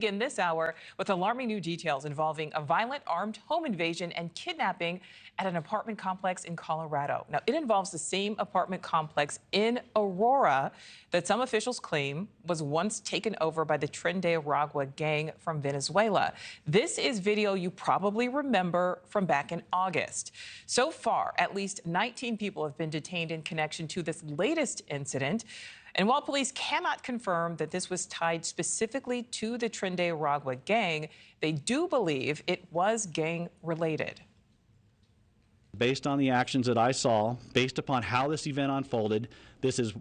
In this hour with alarming new details involving a violent armed home invasion and kidnapping at an apartment complex in Colorado. Now, it involves the same apartment complex in Aurora that some officials claim was once taken over by the Tren de Aragua gang from Venezuela. This is video you probably remember from back in August. So far, at least 19 people have been detained in connection to this latest incident. And while police cannot confirm that this was tied specifically to the Tren de Aragua gang, they do believe it was gang-related. Based on the actions that I saw, based upon how this event unfolded, this is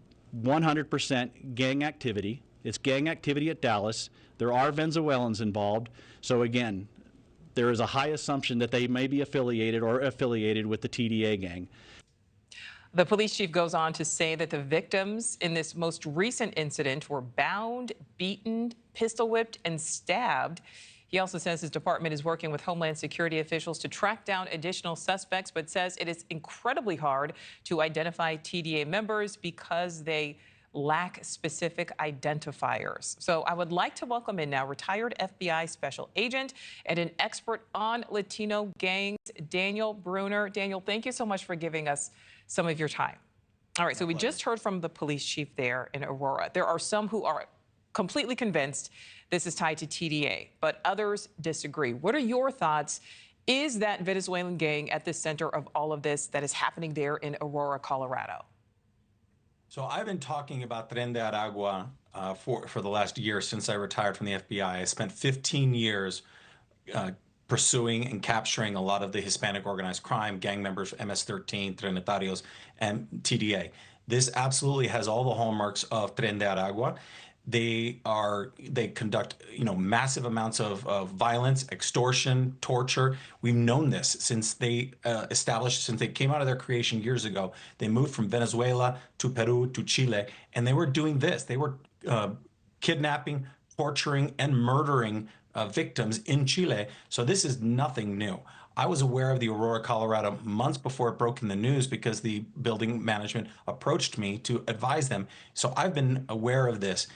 100% gang activity. It's gang activity at Dallas. There are Venezuelans involved. So again, there is a high assumption that they may be affiliated with the TDA gang. The police chief goes on to say that the victims in this most recent incident were bound, beaten, pistol whipped, and stabbed. He also says his department is working with Homeland Security officials to track down additional suspects, but says it is incredibly hard to identify TDA members because they lack specific identifiers. So I would like to welcome in now retired FBI special agent and an expert on Latino gangs, Daniel Bruner. Daniel, thank you so much for giving us some of your time. All right, so we just heard from the police chief there in Aurora. There are some who are completely convinced this is tied to TDA, but others disagree. What are your thoughts? Is that Venezuelan gang at the center of all of this that is happening there in Aurora, Colorado? So I've been talking about Tren de Aragua for the last year since I retired from the FBI. I spent 15 years pursuing and capturing a lot of the Hispanic organized crime, gang members, MS-13, Trinitarios, and TDA. This absolutely has all the hallmarks of Tren de Aragua. They conduct, massive amounts of violence, extortion, torture. We've known this since they since they came out of their creation years ago. They moved from Venezuela to Peru to Chile, and they were doing this. They were kidnapping, torturing, and murdering victims in Chile. So this is nothing new. I was aware of the Aurora, Colorado months before it broke in the news because the building management approached me to advise them. So I've been aware of this.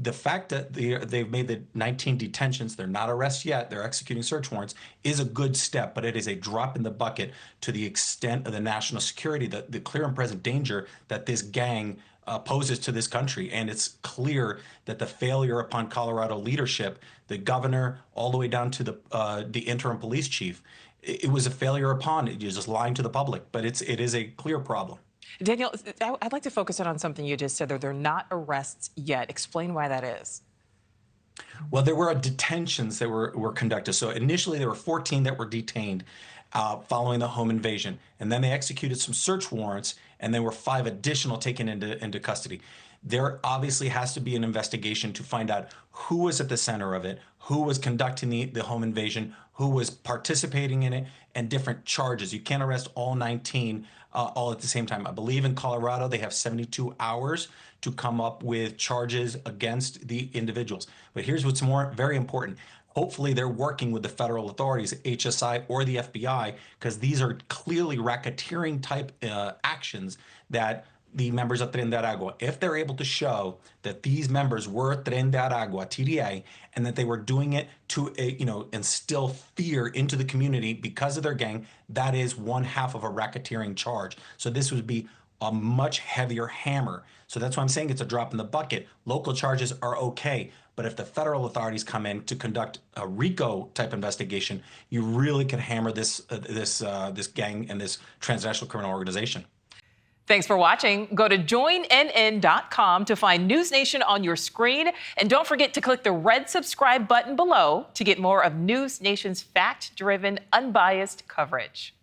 The fact that they've made the 19 detentions, they're not arrests yet, they're executing search warrants, is a good step, but it is a drop in the bucket to the extent of the national security, the clear and present danger that this gang poses to this country. And it's clear that the failure upon Colorado leadership, the governor, all the way down to the interim police chief, it was a failure upon it. You're just lying to the public, but it is a clear problem. Daniel, I'd like to focus in on something you just said there. They're not arrests yet. Explain why that is. Well, there were detentions that were conducted. So initially there were 14 that were detained following the home invasion. And then they executed some search warrants, and there were 5 additional taken into custody. There obviously has to be an investigation to find out who was at the center of it, who was conducting the home invasion, who was participating in it, and different charges. You can't arrest all 19 all at the same time. I believe in Colorado they have 72 hours to come up with charges against the individuals. But here's what's very important. Hopefully they're working with the federal authorities, HSI or the FBI, because these are clearly racketeering type actions that the members of Tren de Aragua, if they're able to show that these members were Tren de Aragua, TDA, and that they were doing it to, instill fear into the community because of their gang, that is 1/2 of a racketeering charge. So this would be a much heavier hammer. So that's why I'm saying it's a drop in the bucket. Local charges are okay, but if the federal authorities come in to conduct a RICO type investigation, you really could hammer this gang and this transnational criminal organization. Thanks for watching. Go to joinnn.com to find News Nation on your screen. And don't forget to click the red subscribe button below to get more of News Nation's fact-driven, unbiased coverage.